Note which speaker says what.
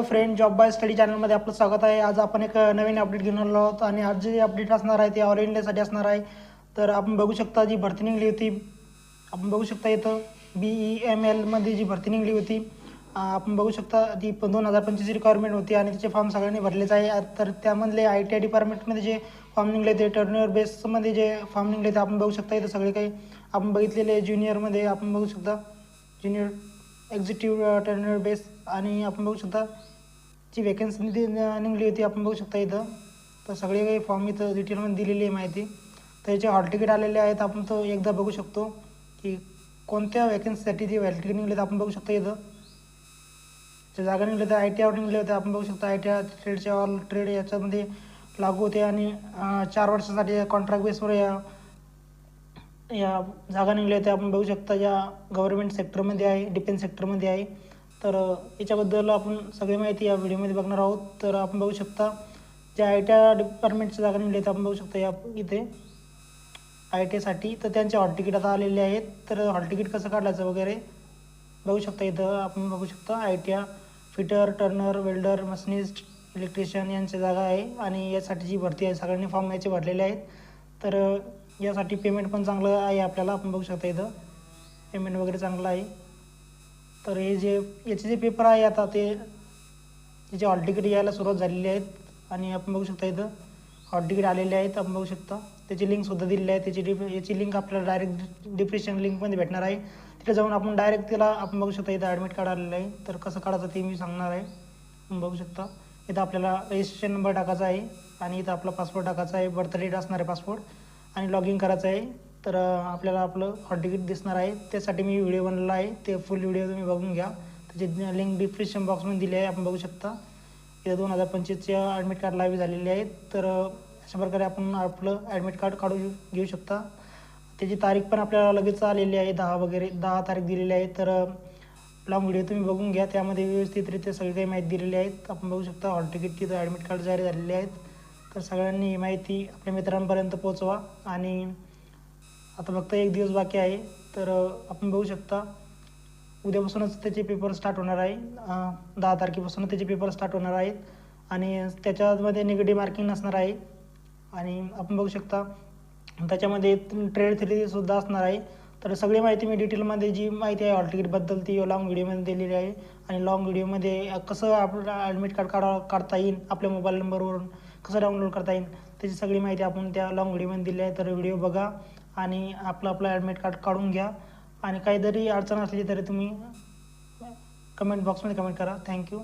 Speaker 1: Hello friend, job by study चॅनलमध्ये आपलं स्वागत आहे. आज आपण एक नवीन अपडेट घेऊन आलो आहोत आणि आज जे अपडेट असणार आहे ते ऑल इंडियासाठी असणार आहे. तर आपण बघू शकता जी भरती निघली होती, आपण बघू शकता इथं BEMLमध्ये जी भरती निघली होती, आपण बघू शकता ती 2025 रिक्वायरमेंट होती आणि तिचे फॉर्म सगळ्यांनी भरलेच आहे. तर त्यामधले ITI डिपार्टमेंटमध्ये जे फॉर्म निघले ते टर्नओव्हर बेसमध्ये जे फॉर्म निघले ते आपण बघू शकता. इथं सगळे काही आपण बघितलेले ज्युनियरमध्ये आपण बघू शकता ज्युनियर एक्झिक्युटिव्ह टर्नओव्हर बेस आणि आपण बघू शकता जी वॅकन्सी निघली होती आपण बघू शकता इथं. तर सगळे काही फॉर्म इथं डिटेलमध्ये दिलेली आहे माहिती. तर याचे हॉल तिकीट आलेले आहेत, आपण तो एकदा बघू शकतो की कोणत्या वॅकन्सीसाठी ते हॉल तिकीट निघले. तर आपण बघू शकतो इथं ज्या जागा निघल्या त्या ITIवर निघल्या होत्या. आपण बघू शकता ITI ट्रेडच्या ऑल ट्रेड याच्यामध्ये लागू होते आणि 4 वर्षासाठी कॉन्ट्रॅक्ट बेसवर या जागा निघल्या होत्या. आपण बघू शकता या गव्हर्नमेंट सेक्टरमध्ये आहे, डिफेन्स सेक्टरमध्ये आहे. तर याच्याबद्दल आपण सगळी माहिती या व्हिडिओमध्ये बघणार आहोत. तर आपण बघू शकता ज्या ITI डिपार्टमेंटच्या जागा निघल्या आहेत आपण बघू शकता या इथे ITIसाठी. तर त्यांचे हॉल तिकीट आता आलेले आहेत. तर हॉल तिकीट कसं काढायचं वगैरे बघू शकता इथं. आपण बघू शकता ITI fitter, Turner, welder, machinist, electrician यांच्या जागा आहे आणि यासाठी जी भरती आहे सगळ्यांनी फॉर्म याचे भरलेले आहेत. तर यासाठी पेमेंट पण चांगलं आहे आपल्याला. आपण बघू शकता इथं पेमेंट वगैरे चांगलं आहे. तर हे याचे जे पेपर आहे आता ते त्याचे हॉल तिकीट यायला सुरुवात झालेली आहेत आणि आपण बघू शकता इथं हॉल तिकीट आलेले आहेत. आपण बघू शकता त्याची लिंकसुद्धा दिलेली आहे. याची लिंक आपल्याला डायरेक्ट डिस्क्रिप्शन लिंकमध्ये भेटणार आहे. तिथे जाऊन आपण डायरेक्ट त्याला आपण बघू शकता इथं ॲडमिट कार्ड आलेलं आहे. तर कसं काढायचं ते मी सांगणार आहे. आपण बघू शकता इथं आपल्याला रजिस्ट्रेशन नंबर टाकायचा आहे आणि इथं आपला पासपोर्ट टाकायचा आहे, बर्थ डेट असणार आहे पासपोर्ट आणि लॉग इन करायचं आहे. तर आपल्याला आपलं हॉल तिकीट दिसणार आहे. त्यासाठी मी व्हिडिओ बनवला आहे, ते फुल व्हिडिओ तुम्ही बघून घ्या. त्याची लिंक डिस्क्रिप्शन बॉक्समध्ये दिली आहे. आपण बघू शकता इथं 2025चे ॲडमिट कार्ड लाईव्ह झालेले आहेत. तर अशा प्रकारे आपण आपलं ॲडमिट कार्ड घेऊ शकता. त्याची तारीख पण आपल्याला लगेच आलेली आहे, 10 तारीख दिलेली आहे. तर लॉंग व्हिडिओ तुम्ही बघून घ्या, त्यामध्ये व्यवस्थितरित्या सगळी काही माहिती दिलेली आहेत. आपण बघू शकता हॉल तिकीट तिथं ॲडमिट कार्ड जारी झालेले आहेत. तर सगळ्यांनी ही माहिती आपल्या मित्रांपर्यंत पोहोचवा. आणि आता फक्त 1 दिवस बाकी आहे. तर आपण बघू शकता उद्यापासूनच त्याचे पेपर स्टार्ट होणार आहे. 10 तारखेपासून त्याचे पेपर स्टार्ट होणार आहेत आणि त्याच्यामध्ये निगेटिव्ह मार्किंग नसणार आहे. आणि आपण बघू शकता त्याच्यामध्ये ट्रेड थेरीसुद्धा असणार आहे. तर सगळी माहिती मी डिटेलमध्ये जी माहिती आहे हॉल तिकीटबद्दल ती लॉंग व्हिडिओमध्ये दिलेली आहे. आणि लॉंग व्हिडिओमध्ये कसं आपलं ॲडमिट कार्ड काढता येईल, आपल्या मोबाईल नंबरवरून कसं डाउनलोड करता येईल त्याची सगळी माहिती आपण त्या लॉंग व्हिडिओमध्ये दिली आहे. तर व्हिडिओ बघा आणि आपलं ॲडमिट कार्ड काढून घ्या. आणि काही जरी अडचण असली तरी तुम्ही कमेंट बॉक्समध्ये कमेंट करा. थँक्यू.